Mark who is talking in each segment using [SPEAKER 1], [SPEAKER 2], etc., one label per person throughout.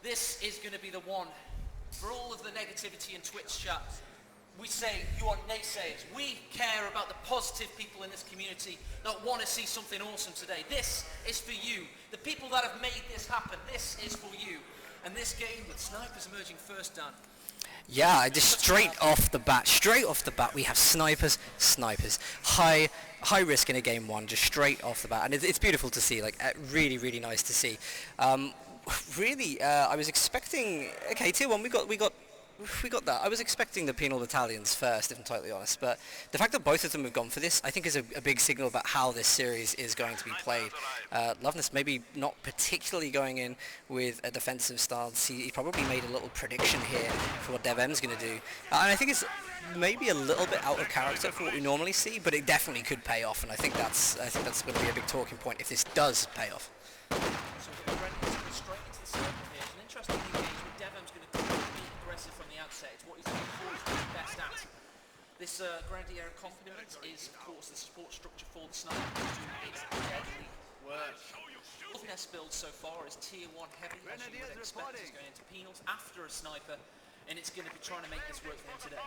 [SPEAKER 1] This is going to be the one. For all of the negativity in Twitch chat, we say you are naysayers. We care about the positive people in this community that want to see something awesome today. This is for you. The people that have made this happen, this is for you. And this game with snipers emerging first, Dan.
[SPEAKER 2] Yeah, just straight off the bat, we have snipers. High risk in a game one, just straight off the bat, and it's beautiful to see. Like really nice to see. Really, I was expecting. Okay, tier one, we got that. I was expecting the penal battalions first, if I'm totally honest, but the fact that both of them have gone for this, I think is a big signal about how this series is going to be played. Luvnest maybe not particularly going in with a defensive stance. He probably made a little prediction here for what DevM's going to do, and I think it's maybe a little bit out of character for what we normally see, but it definitely could pay off, and I think that's going to be a big talking point if this does pay off.
[SPEAKER 1] This Grenadier accompaniment is, of course, the support structure for the sniper doing its deadly work. Luvnest build so far is tier 1 heavy, as you would expect. He's going into penals after a sniper, and it's going to be trying to make this work for him today.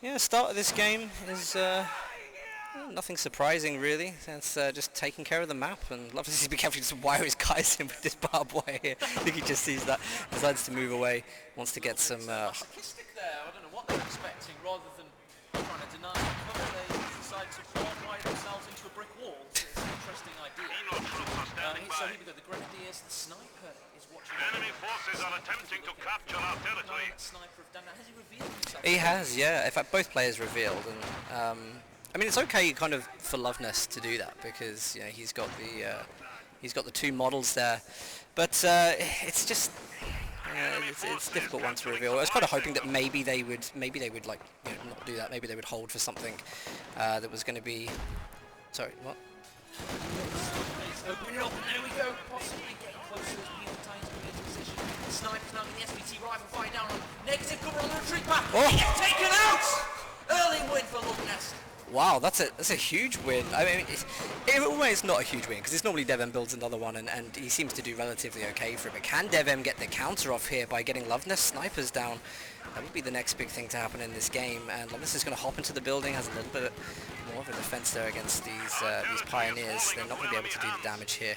[SPEAKER 2] Yeah, start of this game is nothing surprising really. It's just taking care of the map, and Luvnest to be careful to wire his guys in with this barbed wire here. I think he just sees that, decides to move away, wants to get some...
[SPEAKER 1] Masochistic there. I don't know what they're expecting. Rather than trying to deny the cover, they decide to wire themselves into a brick wall. It's an interesting idea. So here we go. The Grenadiers, the sniper is watching.
[SPEAKER 3] Enemy forces are attempting to capture our territory.
[SPEAKER 1] Sniper of Dan. Has he revealed himself?
[SPEAKER 2] He has, yeah. In fact, both players revealed, and I mean, it's okay kind of for Luvnest to do that because he's got the two models there, but it's just it's a difficult one to reveal. I was kind of hoping that maybe they would like not do that. Maybe they would hold for something that was going to be. Sorry, what?
[SPEAKER 1] Open it up, and there we go. Possibly getting closer as Penal Titans move into position. Snipers now in the SBT rifle fire down on negative cover on the retreat path.
[SPEAKER 2] Oh.
[SPEAKER 1] He gets taken out. Early win for Luvnest.
[SPEAKER 2] Wow, that's a huge win. I mean, it's not a huge win because it's normally DevM builds another one, and he seems to do relatively okay for it. But can DevM get the counter off here by getting Luvnest snipers down? That would be the next big thing to happen in this game. And Luvnest is going to hop into the building, has a little bit more of a defense there against these pioneers. They're not going to be able to do the damage here.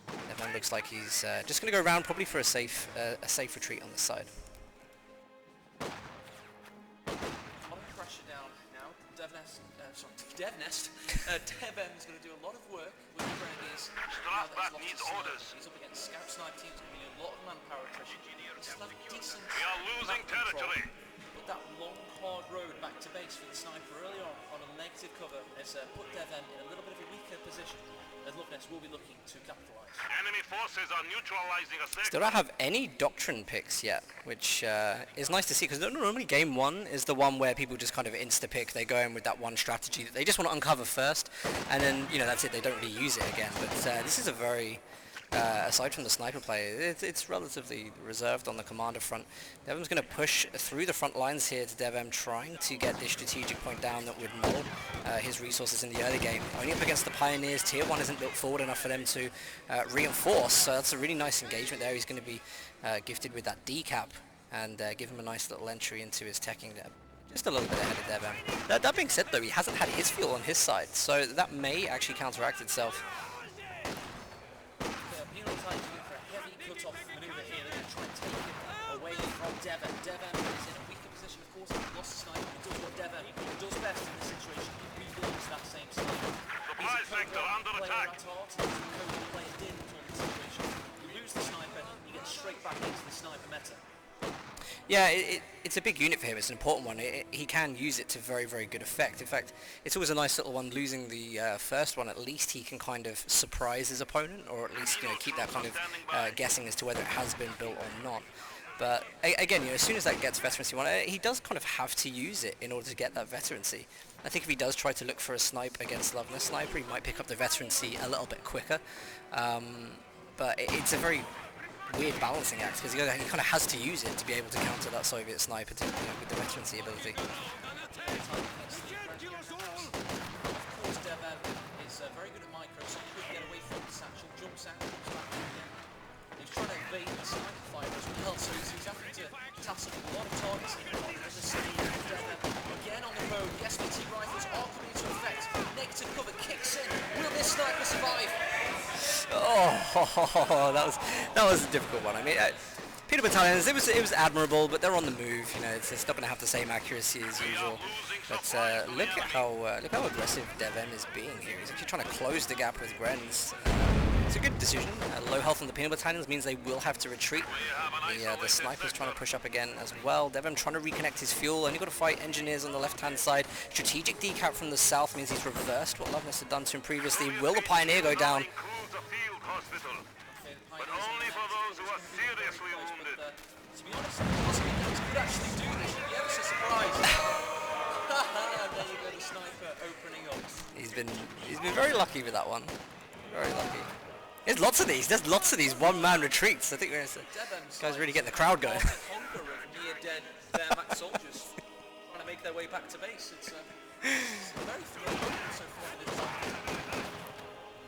[SPEAKER 2] DevM looks like he's just going to go around probably for a safe retreat on the side.
[SPEAKER 1] DevNest. DevM is going to do a lot of work with the Grenadiers.
[SPEAKER 3] Strasbourg needs orders.
[SPEAKER 1] He's up against Scout Snipe teams, going to be a lot of manpower attrition. Decent
[SPEAKER 3] we are losing territory.
[SPEAKER 1] But that long, hard road back to base for the sniper early on a negative cover has put DevM in a little bit of a weaker position, as Luvnest will be looking to capitalise.
[SPEAKER 3] Enemy forces are neutralizing a sector.
[SPEAKER 2] Still don't have any doctrine picks yet, which is nice to see, because normally game one is the one where people just kind of insta-pick. They go in with that one strategy that they just want to uncover first, and then, that's it. They don't really use it again. But this is a very, aside from the sniper play, it's relatively reserved on the commander front. DevM's going to push through the front lines here to DevM, trying to get this strategic point down that would mull his resources in the early game. Only up against the pioneers, tier 1 isn't built forward enough for them to reinforce, so that's a really nice engagement there. He's going to be gifted with that decap and give him a nice little entry into his teching there. Just a little bit ahead of DevM. That being said though, he hasn't had his fuel on his side, so that may actually counteract itself.
[SPEAKER 1] Penal Titans looking for a heavy cut-off manoeuvre here. They're going to try and take it away from DevM. DevM is in a weaker position, of course. He lost sniper. He does what DevM does best in this situation. He rebuilds that same sniper.
[SPEAKER 3] Supply sector under attack.
[SPEAKER 1] He's a covert player did in this situation. You lose the sniper, you get straight back into the sniper meta.
[SPEAKER 2] Yeah, it's a big unit for him. It's an important one. He can use it to very, very good effect. In fact, it's always a nice little one. Losing the first one, at least he can kind of surprise his opponent, or at least keep that kind of guessing as to whether it has been built or not. But again, as soon as that gets veterancy one, he does kind of have to use it in order to get that veterancy. I think if he does try to look for a snipe against Luvnest sniper, he might pick up the veterancy a little bit quicker. But it's a very weird balancing act, because he kind of has to use it to be able to counter that Soviet sniper with the veterancy ability.
[SPEAKER 1] Of course, DevM is very good at micro, so he could get away from the satchel, jumps out, comes back again. They fantastic. A lot of targets in the city. Again on the road, the SVT rifles are coming into effect. Negative cover kicks in. Will this sniper survive?
[SPEAKER 2] Oh, that was a difficult one. I mean, Peanut Battalions, it was admirable, but they're on the move. You know, it's not going to have the same accuracy as usual. But look at how aggressive DevM is being here. He's actually trying to close the gap with Grenz. It's a good decision. Low health on the Peanut Battalions means they will have to retreat. The Sniper's trying to push up again as well. DevM trying to reconnect his fuel. Only got to fight Engineers on the left-hand side. Strategic decap from the south means he's reversed what Luvnest had done to him previously. Will the Pioneer go down?
[SPEAKER 3] But only for those who are seriously wounded.
[SPEAKER 1] To be honest, Hospitals could actually do this. You'd be ever so surprised. There you go, the sniper opening up.
[SPEAKER 2] He's been very lucky with that one. Very lucky. There's lots of these. There's lots of these one-man retreats. I think we're guys really getting the crowd going.
[SPEAKER 1] Hunger of near-dead Wehrmacht soldiers trying to make their way back to base. It's very familiar so far in this time.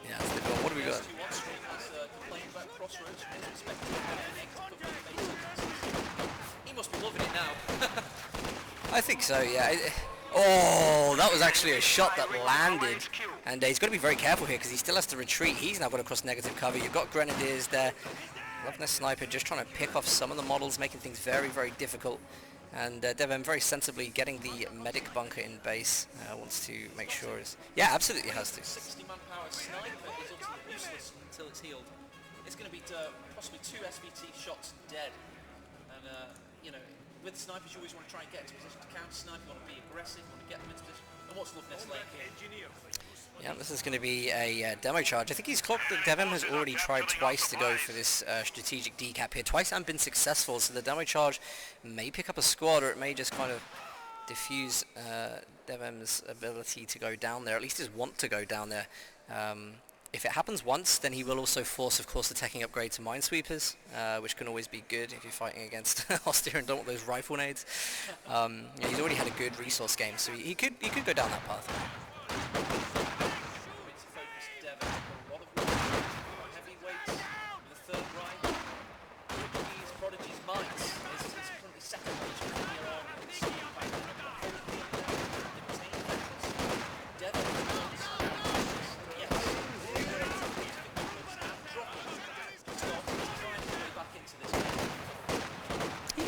[SPEAKER 2] Yeah, that's difficult. What have we got?
[SPEAKER 1] Complaining about Crossroads from his perspective. He must be loving it now.
[SPEAKER 2] I think so, yeah. Oh, that was actually a shot that landed. And he's got to be very careful here because he still has to retreat. He's now got to cross negative cover. You've got Grenadiers there. Luvnest Sniper just trying to pick off some of the models, making things very, very difficult. And DevM very sensibly getting the medic bunker in base. Wants to make sure yeah, absolutely has to.
[SPEAKER 1] 60 manpower sniper is utterly useless until it's healed. It's going to be possibly 2 SVT shots dead. And you know, with snipers you always want to try and get into position to counter snipe. You want to be aggressive. You want to get them into position. And what's Luvnest like here?
[SPEAKER 2] Yeah, this is going to be a demo charge. I think he's clocked that DevM has already tried twice to go for this strategic decap here. Twice and been successful, so the demo charge may pick up a squad, or it may just kind of diffuse DevM's ability to go down there, at least his want to go down there. If it happens once, then he will also force, of course, the teching upgrade to Minesweepers, which can always be good if you're fighting against Austere and don't want those rifle nades. Yeah, he's already had a good resource game, so he could go down that path.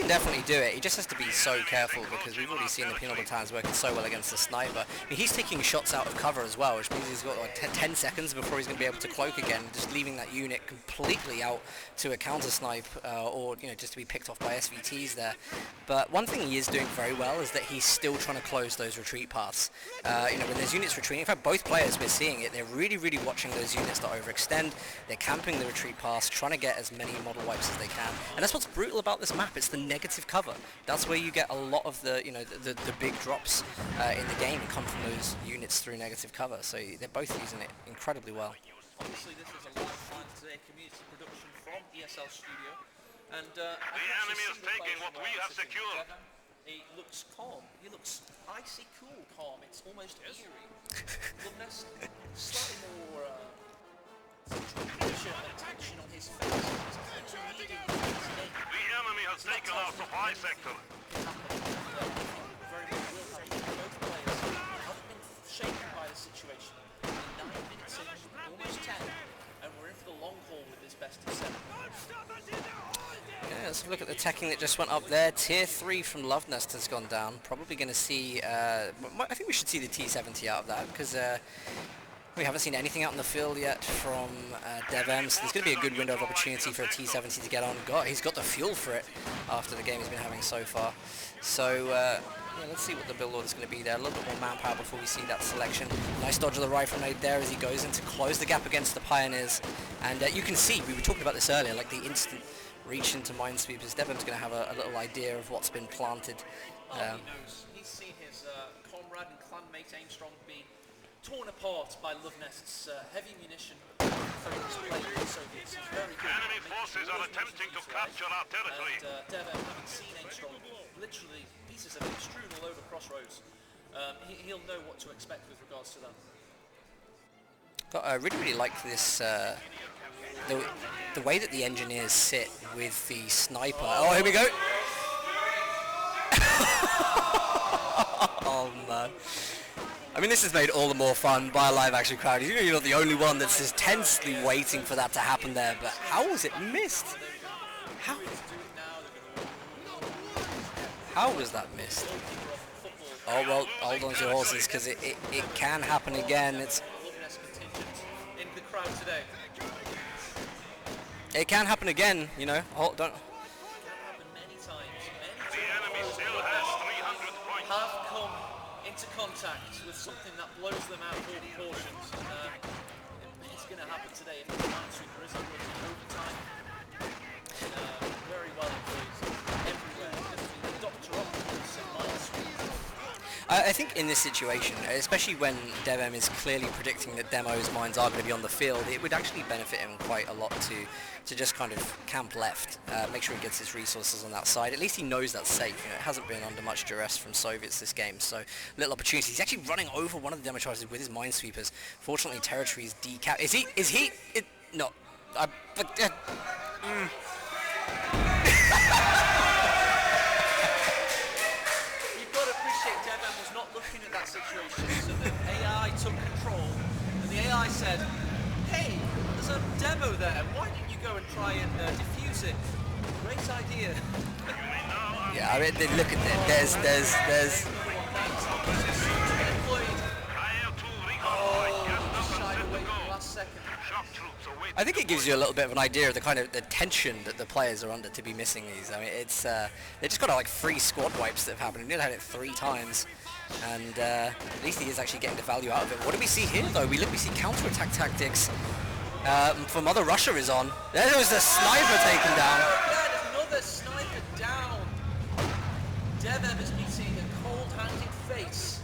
[SPEAKER 2] Definitely do it. He just has to be so careful because we've already seen the Peanut Battalions working so well against the sniper. I mean, he's taking shots out of cover as well, which means he's got like 10 seconds before he's going to be able to cloak again, just leaving that unit completely out to a counter snipe or just to be picked off by SVTs there. But one thing he is doing very well is that he's still trying to close those retreat paths. When there's units retreating, in fact both players we're seeing it, they're really watching those units that overextend. They're camping the retreat paths, trying to get as many model wipes as they can. And that's what's brutal about this map. It's the negative cover. That's where you get a lot of the the big drops in the game come from those units through negative cover. So they're both using it incredibly well.
[SPEAKER 1] Obviously this is a live Find Today community production from ESL Studio, and
[SPEAKER 3] the enemy is taking what we have secured.
[SPEAKER 1] He looks calm. He looks icy cool calm. It's almost eerie. Luvnest, slightly more pressure and tension on his face. He's kind of reading his name.
[SPEAKER 3] The enemy has taken our supply sector.
[SPEAKER 1] Very much will happen. Both players haven't been shaken by the situation. 9 minutes in, almost 10, and we're in for the long haul with this best of 7.
[SPEAKER 2] Yeah, let's look at the teching that just went up there. Tier 3 from Luvnest has gone down. Probably going to see, I think we should see the T70 out of that because we haven't seen anything out in the field yet from DevM, so there's going to be a good window of opportunity for a T70 to get on. He's got the fuel for it after the game he's been having so far. So yeah, let's see what the build order is going to be there. A little bit more manpower before we see that selection. Nice dodge of the rifle nade there as he goes in to close the gap against the Pioneers. And you can see, we were talking about this earlier, like the instant reach into Minesweepers. DevM's going to have a little idea of what's been planted.
[SPEAKER 1] He knows. He's seen his comrade and clanmate Armstrong be torn apart by Luvnest's heavy munition focused play with the Soviets. He's very good.
[SPEAKER 3] Enemy forces are attempting to capture our territory.
[SPEAKER 1] And DevM, having seen Armstrong, literally pieces of him strewn all over Crossroads, he'll know what to expect with regards to that.
[SPEAKER 2] But I really like this, the way that the engineers sit with the sniper. Oh, here we go. Oh man. I mean, this is made all the more fun by a live action crowd. You're not the only one that's just tensely waiting for that to happen there, but how was it missed? How was that missed? Oh well, hold on to your horses, because it can happen again.
[SPEAKER 1] Luvnest contingent in the crowd today.
[SPEAKER 2] It can happen again, you know. Don't.
[SPEAKER 1] It can happen many times.
[SPEAKER 3] The enemy still has 300 points.
[SPEAKER 1] Have come into contact with something that blows them out of all proportions. It's going to happen today if the Minesweeper isn't working overtime. Very well employed everywhere. The doctor up is a Minesweeper.
[SPEAKER 2] I think in this situation, especially when DevM is clearly predicting that Demo's mines are going to be on the field, it would actually benefit him quite a lot to just kind of camp left, make sure he gets his resources on that side. At least he knows that's safe. You know, it hasn't been under much duress from Soviets this game, so little opportunity. He's actually running over one of the Demo charges with his minesweepers. Fortunately, territory is decapped. Is he? No.
[SPEAKER 1] Looking at that situation, so the AI took control, and the AI said, hey, there's a demo there, why didn't you go and try and defuse it? Great idea.
[SPEAKER 2] Yeah, I mean, look at it, there's... I think it gives you a little bit of an idea of the kind of the tension that the players are under to be missing these. I mean, it's they just got like 3 squad wipes that have happened. We've had it 3 times, and at least he is actually getting the value out of it. What do we see here, though? We see counter-attack tactics. For Mother Russia is on. There was the sniper taken down.
[SPEAKER 1] There's another sniper down. DevM is meeting a cold-handed face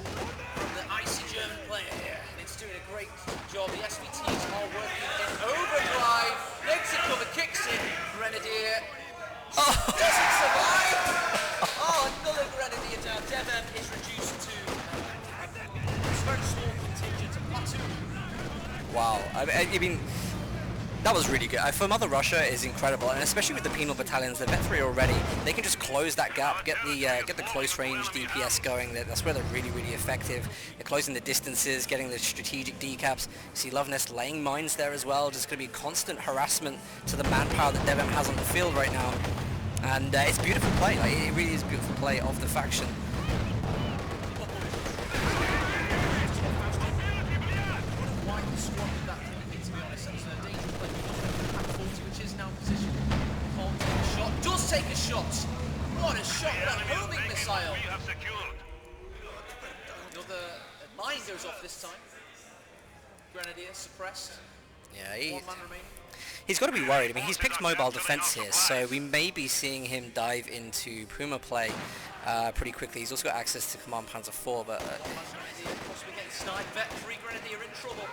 [SPEAKER 1] from the icy German player here. It's doing a great job. The SVTs are working in overdrive. Makes it cover, kicks in. Grenadier doesn't survive. Another Grenadier down. DevM is reduced to a very small contingent of platoon.
[SPEAKER 2] Wow. I mean, that was really good. For Mother Russia is incredible, and especially with the penal battalions, they're vet 3 already. They can just close that gap, get the close range DPS going. That's where they're really, really effective. They're closing the distances, getting the strategic decaps. You see Luvnest laying mines there as well. Just going to be constant harassment to the manpower that DevM has on the field right now. And it's beautiful play. Like, it really is beautiful play of the faction.
[SPEAKER 1] Take a shot. What a shot! That homing missile.
[SPEAKER 3] We have secured.
[SPEAKER 1] Another mine goes off this time. Grenadier suppressed.
[SPEAKER 2] Yeah,
[SPEAKER 1] One man remaining.
[SPEAKER 2] he's got to be worried. I mean, he's picked mobile defense here, so we may be seeing him dive into Puma play pretty quickly. He's also got access to Command Panzer 4, but
[SPEAKER 1] Possibly getting sniped. Vet 3 Grenadier in trouble.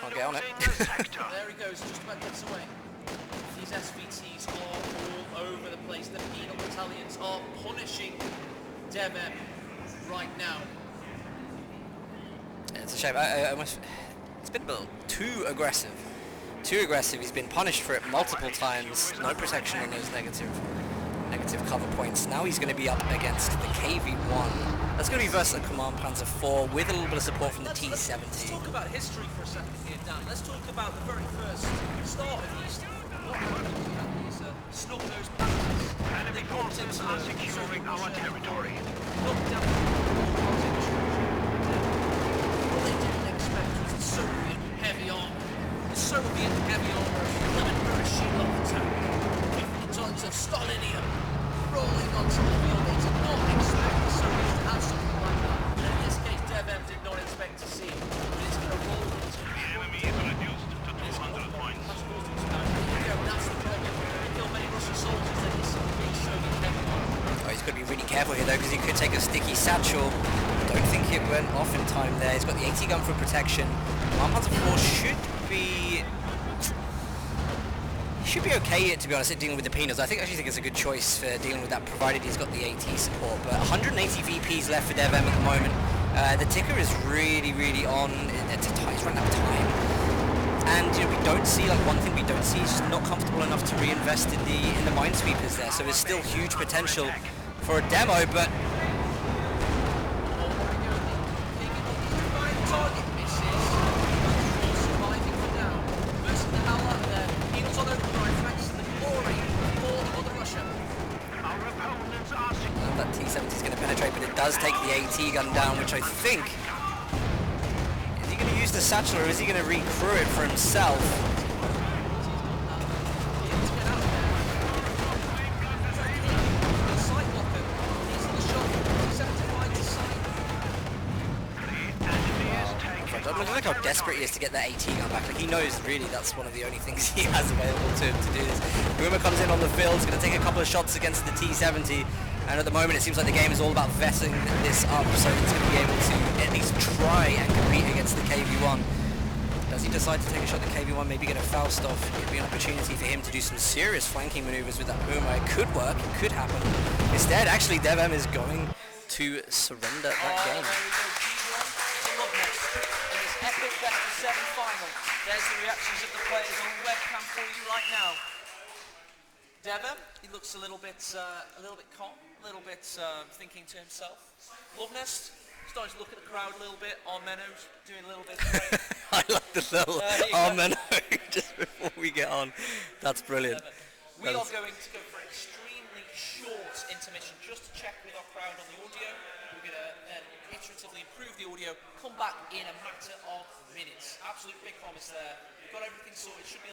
[SPEAKER 2] Can't get on it.
[SPEAKER 1] There he goes. Just about gets away. These SVTs are all over the place. The penal battalions are punishing DevM right now.
[SPEAKER 2] Yeah, it's a shame. It's been a little too aggressive. Too aggressive. He's been punished for it multiple times. No protection on those negative cover points. Now he's going to be up against the KV-1. That's going to be versus the Command Panzer 4 with a little bit of support from the T-70.
[SPEAKER 1] Let's talk about history for a second here, Dan. Let's talk about the very first start of East. What happened at these snub-nosed patches?
[SPEAKER 3] Enemy forces are securing our territory.
[SPEAKER 1] Knocked down what they didn't expect was the Soviet heavy armor. The Soviet heavy armor of Clement Bereshilov attack. 50 tons of Stalinium rolling onto the field. They did not expect the Soviets to have something like that. And in this case, DevM did not expect to see it. But it's going to roll into
[SPEAKER 3] The enemy is reduced to 200 points.
[SPEAKER 1] That's the problem. They kill many Russian soldiers, they hit some big Soviet heavy armor.
[SPEAKER 2] Oh, he's got to be really careful here though, because he could take a sticky satchel. Don't think it went off in time there. He's got the AT gun for protection. Command Panzer 4 should be okay, to be honest, at dealing with the penals. I actually think it's a good choice for dealing with that, provided he's got the AT support. But 180 VPs left for DevM at the moment. The ticker is really, really on. It's running out of time. And we don't see, one thing we don't see is just not comfortable enough to reinvest in the minesweepers there. So there's still huge potential for a demo, but does take the AT gun down, which I think... Is he going to use the satchel, or is he going to recrew it for himself? Look how desperate he is to get that AT gun back. Like, he knows really that's one of the only things he has available to do this. Boomer comes in on the field, he's going to take a couple of shots against the T-70, and at the moment it seems like the game is all about vetting this up, so he's going to be able to at least try and compete against the KV-1. Does he decide to take a shot at the KV-1, maybe get a Faust off? It could be an opportunity for him to do some serious flanking maneuvers with that Boomer. It could work, it could happen. Instead, actually, DevM is going to surrender that game.
[SPEAKER 1] There we go, G1 to Luvnest in this epic best of 7 final. There's the reactions of the players on webcam for you right now. DevM, he looks a little bit calm, a little bit thinking to himself. Luvnest, starting to look at the crowd a little bit. Armeno's doing a little bit.
[SPEAKER 2] I like the little Armeno just before we get on. That's brilliant.
[SPEAKER 1] We are going to go for an extremely short intermission just to check with our crowd on the audio. We're going to then iteratively improve the audio, come back in a matter of minutes. Absolute big promise there. We've got everything sorted. Should be